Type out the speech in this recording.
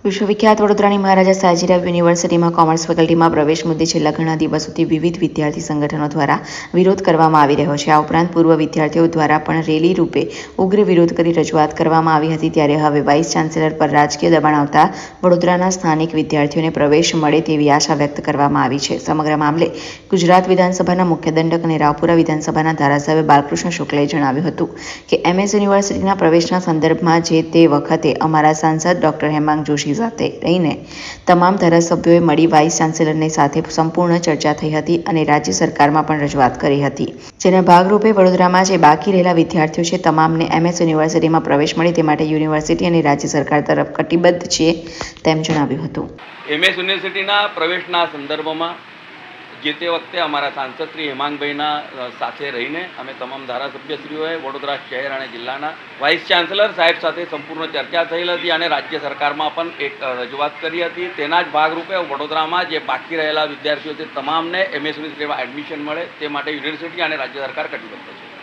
વિશ્વવિખ્યાત વડોદરાની મહારાજા સયાજીરાવ યુનિવર્સિટીમાં કોમર્સ ફેકલ્ટીમાં પ્રવેશ મુદ્દે છેલ્લા ઘણા દિવસોથી વિવિધ વિદ્યાર્થી સંગઠનો દ્વારા વિરોધ કરવામાં આવી રહ્યો છે। આ ઉપરાંત પૂર્વ વિદ્યાર્થીઓ દ્વારા પણ રેલી રૂપે ઉગ્ર વિરોધ કરી રજૂઆત કરવામાં આવી હતી। ત્યારે હવે વાઇસ ચાન્સેલર પર રાજકીય દબાણ આવતા વડોદરાના સ્થાનિક વિદ્યાર્થીઓને પ્રવેશ મળે તેવી આશા વ્યક્ત કરવામાં આવી છે। સમગ્ર મામલે ગુજરાત વિધાનસભાના મુખ્ય દંડક અને રાવપુરા વિધાનસભાના ધારાસભ્ય બાલકૃષ્ણ શુક્લએ જણાવ્યું હતું કે એમએસ યુનિવર્સિટીના પ્રવેશના સંદર્ભમાં જે તે વખતે અમારા સાંસદ ડોક્ટર હેમાંગ જોશી સાથે રહીને તમામ ધારાસભ્યોએ મળી વાઇસ ચાન્સેલરની સાથે સંપૂર્ણ ચર્ચા થઈ હતી અને રાજ્ય સરકારમાં પણ રજૂઆત કરી હતી, જેના ભાગરૂપે વડોદરામાં જે બાકી રહેલા વિદ્યાર્થીઓ છે તમામને એમએસ યુનિવર્સિટીમાં પ્રવેશ મળે તે માટે યુનિવર્સિટી અને રાજ્ય સરકાર તરફ કટિબદ્ધ છે તેમ જણાવ્યું હતું। એમએસ યુનિવર્સિટીના પ્રવેશના સંદર્ભમાં જે તે વખતે અમારા સાંસદ શ્રી હેમાંગભાઈના સાથે રહીને અમે તમામ ધારાસભ્યશ્રીઓએ વડોદરા શહેર અને જિલ્લાના વાઇસ ચાન્સેલર સાહેબ સાથે સંપૂર્ણ ચર્ચા થયેલ હતી અને રાજ્ય સરકારમાં પણ એક રજૂઆત કરી હતી। તેના જ ભાગરૂપે વડોદરામાં જે બાકી રહેલા વિદ્યાર્થીઓ છે તમામને એમએસ યુનિવર્સિટીમાં એડમિશન મળે તે માટે યુનિવર્સિટી અને રાજ્ય સરકાર કટિબદ્ધ છે।